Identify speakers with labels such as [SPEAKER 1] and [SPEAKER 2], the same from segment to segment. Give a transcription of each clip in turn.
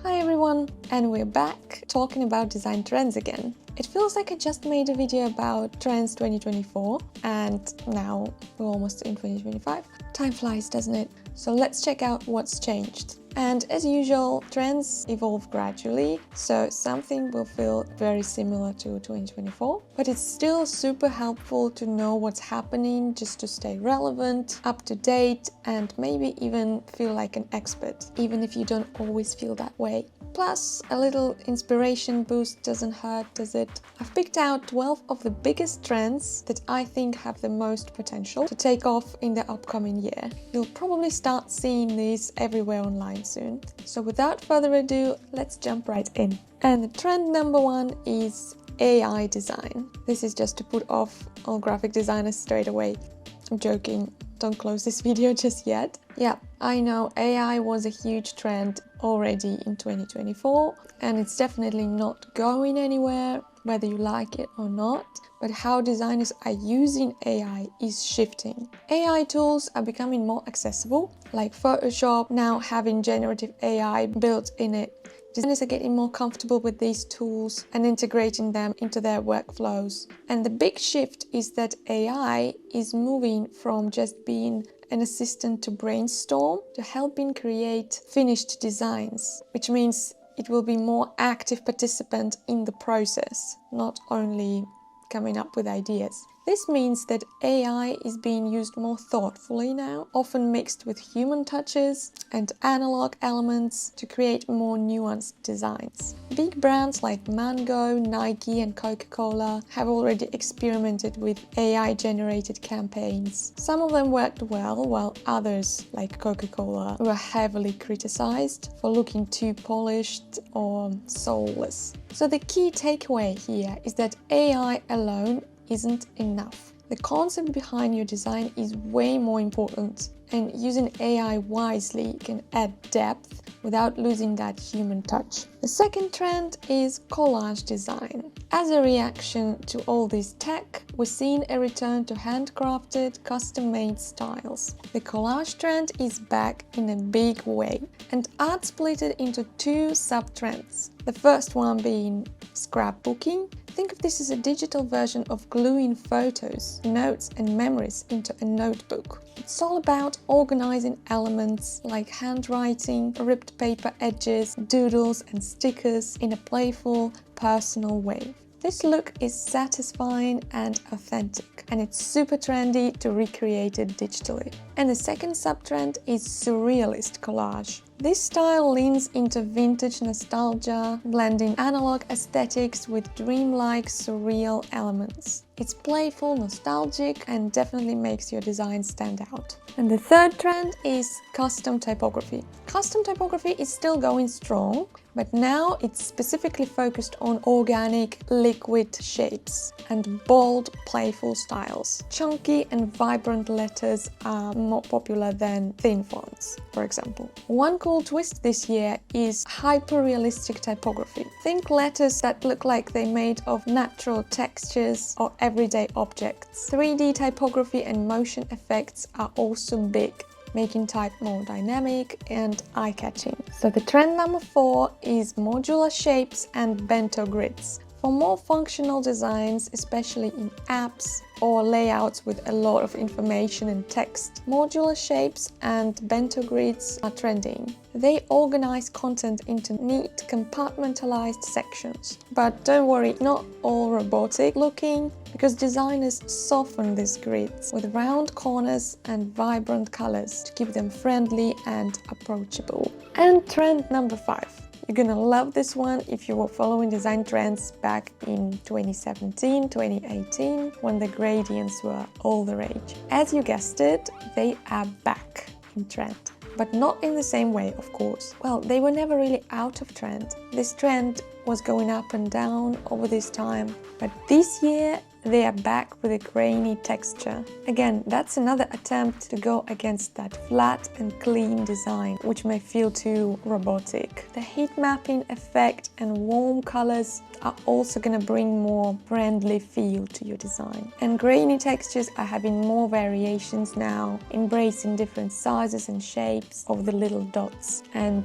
[SPEAKER 1] Hi everyone, and we're back talking about design trends again. It feels like I just made a video about trends 2024 and now we're almost in 2025. Time flies, doesn't it? So let's check out what's changed. And as usual, trends evolve gradually, so something will feel very similar to 2024, but it's still super helpful to know what's happening just to stay relevant, up to date, and maybe even feel like an expert, even if you don't always feel that way. Plus, a little inspiration boost doesn't hurt, does it? I've picked out 12 of the biggest trends that I think have the most potential to take off in the upcoming year. You'll probably start seeing these everywhere online soon. So without further ado, let's jump right in. And the trend number one is AI design. This is just to put off all graphic designers straight away. I'm joking. Don't close this video just yet. Yeah, I know AI was a huge trend already in 2024 and it's definitely not going anywhere, whether you like it or not. But how designers are using AI is shifting. AI tools are becoming more accessible, like Photoshop now having generative AI built in it. Designers are getting more comfortable with these tools and integrating them into their workflows. And the big shift is that AI is moving from just being an assistant to brainstorm to helping create finished designs, which means it will be more active participant in the process, not only coming up with ideas. This means that AI is being used more thoughtfully now, often mixed with human touches and analog elements to create more nuanced designs. Big brands like Mango, Nike and Coca-Cola have already experimented with AI-generated campaigns. Some of them worked well, while others, like Coca-Cola, were heavily criticized for looking too polished or soulless. So the key takeaway here is that AI alone isn't enough. The concept behind your design is way more important, and using AI wisely can add depth without losing that human touch. The second trend is collage design. As a reaction to all this tech, we're seeing a return to handcrafted, custom-made styles. The collage trend is back in a big way, and I'd split it into two sub-trends. The first one being scrapbooking. Think of this as a digital version of gluing photos, notes and memories into a notebook. It's all about organizing elements like handwriting, ripped paper edges, doodles and stickers in a playful, personal way. This look is satisfying and authentic, and it's super trendy to recreate it digitally. And the second sub-trend is surrealist collage. This style leans into vintage nostalgia, blending analog aesthetics with dreamlike, surreal elements. It's playful, nostalgic, and definitely makes your design stand out. And the third trend is custom typography. Custom typography is still going strong, but now it's specifically focused on organic, liquid shapes and bold, playful styles. Chunky and vibrant letters are more popular than thin fonts, for example. One cool twist this year is hyper-realistic typography. Think letters that look like they're made of natural textures or everyday objects. 3D typography and motion effects are also big, making type more dynamic and eye-catching. So the trend number 4 is modular shapes and bento grids. For more functional designs, especially in apps or layouts with a lot of information and text, modular shapes and bento grids are trending. They organize content into neat, compartmentalized sections. But don't worry, not all robotic looking, because designers soften these grids with round corners and vibrant colors to keep them friendly and approachable. And trend number 5. You're gonna love this one if you were following design trends back in 2017, 2018, when the gradients were all the rage. As you guessed it, they are back in trend. But not in the same way, of course. Well, they were never really out of trend. This trend was going up and down over this time, but this year they are back with a grainy texture. Again, that's another attempt to go against that flat and clean design, which may feel too robotic. The heat mapping effect and warm colors are also going to bring more friendly feel to your design. And grainy textures are having more variations now, embracing different sizes and shapes of the little dots. And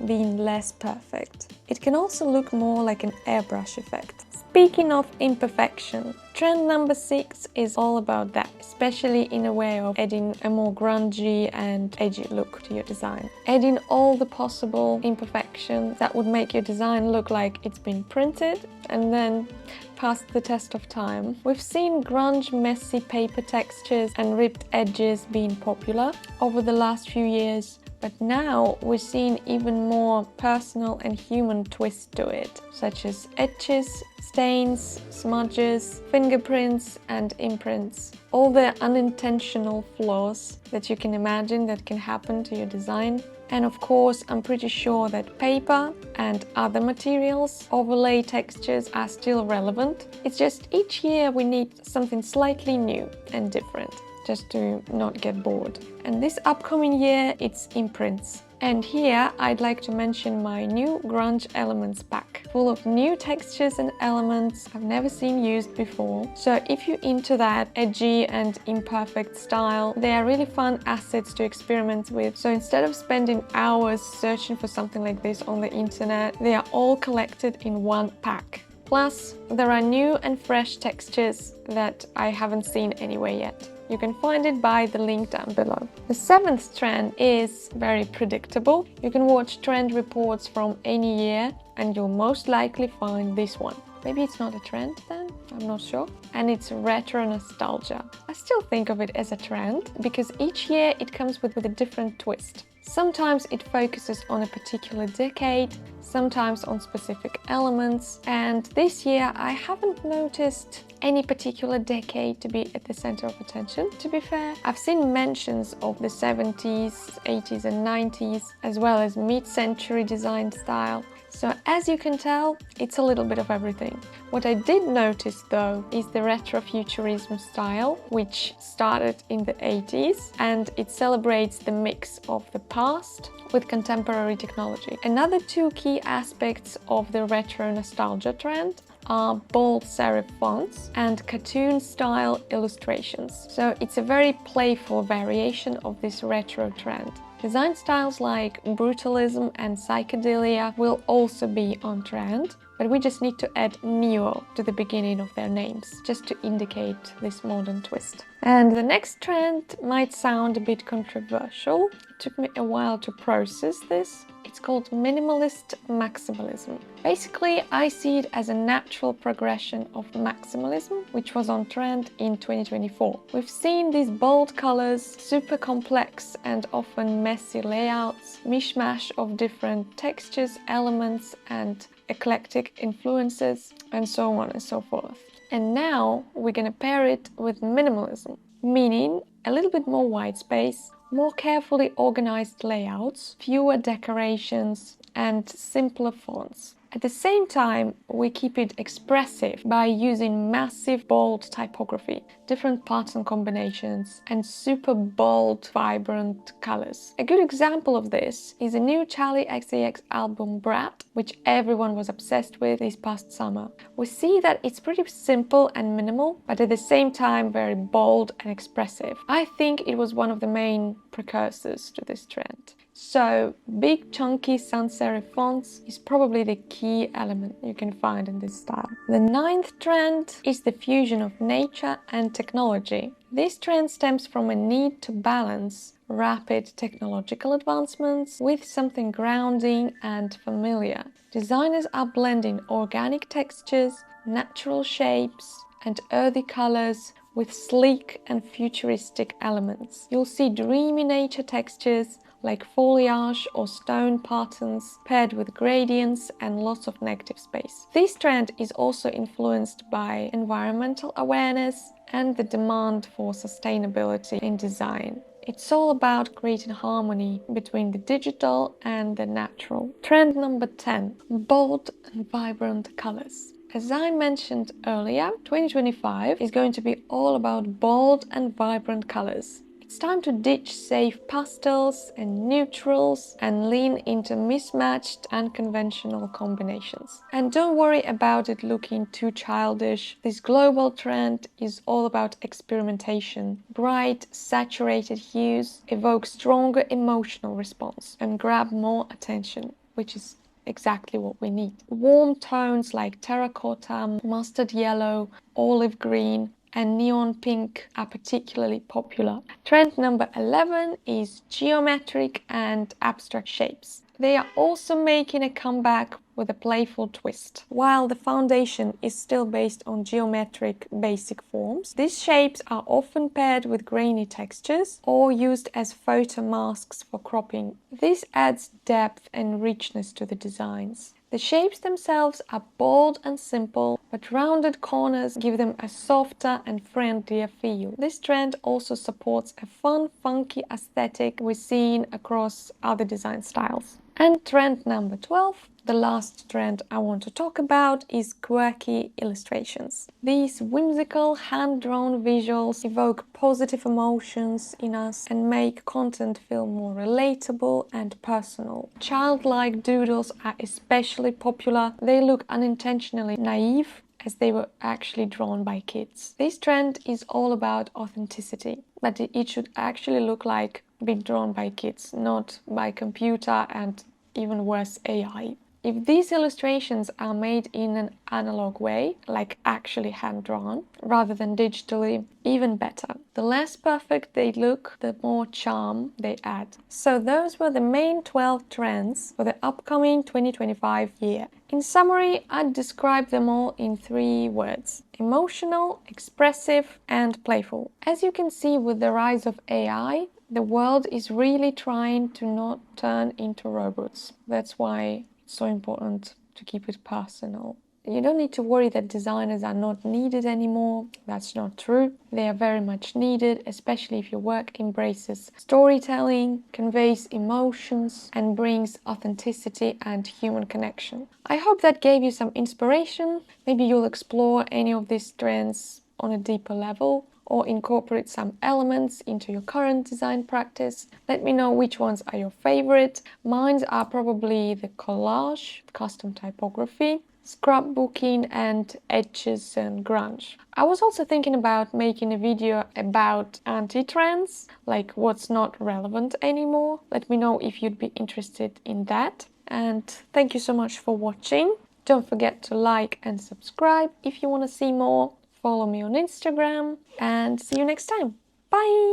[SPEAKER 1] being less perfect. It can also look more like an airbrush effect. Speaking of imperfection, trend number 6 is all about that, especially in a way of adding a more grungy and edgy look to your design. Adding all the possible imperfections that would make your design look like it's been printed and then passed the test of time. We've seen grunge, messy paper textures and ripped edges being popular over the last few years, but now we're seeing even more personal and human twist to it, such as etches, stains, smudges, fingerprints and imprints. All the unintentional flaws that you can imagine that can happen to your design. And of course, I'm pretty sure that paper and other materials, overlay textures are still relevant. It's just each year we need something slightly new and different, just to not get bored. And this upcoming year, it's imprints. And here I'd like to mention my new Grunge Elements pack, full of new textures and elements I've never seen used before. So if you're into that edgy and imperfect style, they are really fun assets to experiment with. So instead of spending hours searching for something like this on the internet, they are all collected in one pack. Plus, there are new and fresh textures that I haven't seen anywhere yet. You can find it by the link down below. The 7th trend is very predictable. You can watch trend reports from any year and you'll most likely find this one. Maybe it's not a trend then, I'm not sure. And it's retro nostalgia. I still think of it as a trend because each year it comes with a different twist. Sometimes it focuses on a particular decade, sometimes on specific elements, and this year I haven't noticed any particular decade to be at the center of attention, to be fair. I've seen mentions of the 70s, 80s and 90s, as well as mid-century design style. So as you can tell, it's a little bit of everything. What I did notice though is the retrofuturism style, which started in the 80s, and it celebrates the mix of the past with contemporary technology. Another 2 key aspects of the retro nostalgia trend are bold serif fonts and cartoon-style illustrations. So it's a very playful variation of this retro trend. Design styles like brutalism and psychedelia will also be on trend, but we just need to add neo to the beginning of their names, just to indicate this modern twist. And the next trend might sound a bit controversial. It took me a while to process this. It's called minimalist maximalism. Basically, I see it as a natural progression of maximalism, which was on trend in 2024. We've seen these bold colors, super complex and often messy layouts, mishmash of different textures, elements and eclectic influences, and so on and so forth. And now we're gonna pair it with minimalism, meaning a little bit more white space, more carefully organized layouts, fewer decorations and simpler fonts. At the same time, we keep it expressive by using massive bold typography, different pattern combinations and super bold, vibrant colors. A good example of this is a new Charli XCX album Brat, which everyone was obsessed with this past summer. We see that it's pretty simple and minimal, but at the same time very bold and expressive. I think it was one of the main precursors to this trend. So, big chunky sans serif fonts is probably the key element you can find in this style. The 9th trend is the fusion of nature and technology. This trend stems from a need to balance rapid technological advancements with something grounding and familiar. Designers are blending organic textures, natural shapes and earthy colors with sleek and futuristic elements. You'll see dreamy nature textures like foliage or stone patterns paired with gradients and lots of negative space. This trend is also influenced by environmental awareness and the demand for sustainability in design. It's all about creating harmony between the digital and the natural. Trend number 10, bold and vibrant colors. As I mentioned earlier, 2025 is going to be all about bold and vibrant colors. It's time to ditch safe pastels and neutrals and lean into mismatched and conventional combinations. And don't worry about it looking too childish. This global trend is all about experimentation. Bright, saturated hues evoke stronger emotional response and grab more attention. which is exactly what we need. Warm tones like terracotta, mustard yellow, olive green, and neon pink are particularly popular. Trend number 11 is geometric and abstract shapes. They are also making a comeback with a playful twist. While the foundation is still based on geometric basic forms, these shapes are often paired with grainy textures or used as photo masks for cropping. This adds depth and richness to the designs. The shapes themselves are bold and simple, but rounded corners give them a softer and friendlier feel. This trend also supports a fun, funky aesthetic we've seen across other design styles. And trend number 12, the last trend I want to talk about, is quirky illustrations. These whimsical, hand-drawn visuals evoke positive emotions in us and make content feel more relatable and personal. Childlike doodles are especially popular. They look unintentionally naive, as they were actually drawn by kids. This trend is all about authenticity, but it should actually look like being drawn by kids, not by computer and even worse, AI. If these illustrations are made in an analog way, like actually hand-drawn, rather than digitally, even better. The less perfect they look, the more charm they add. So those were the main 12 trends for the upcoming 2025 year. In summary, I'd describe them all in 3 words: emotional, expressive, and playful. As you can see with the rise of AI, the world is really trying to not turn into robots. That's why it's so important to keep it personal. You don't need to worry that designers are not needed anymore. That's not true. They are very much needed, especially if your work embraces storytelling, conveys emotions, and brings authenticity and human connection. I hope that gave you some inspiration. Maybe you'll explore any of these trends on a deeper level, or incorporate some elements into your current design practice. Let me know which ones are your favorite. Mine are probably the collage, custom typography, scrapbooking, and edges and grunge. I was also thinking about making a video about anti-trends, like what's not relevant anymore. Let me know if you'd be interested in that. And thank you so much for watching. Don't forget to like and subscribe if you want to see more. Follow me on Instagram and see you next time. Bye!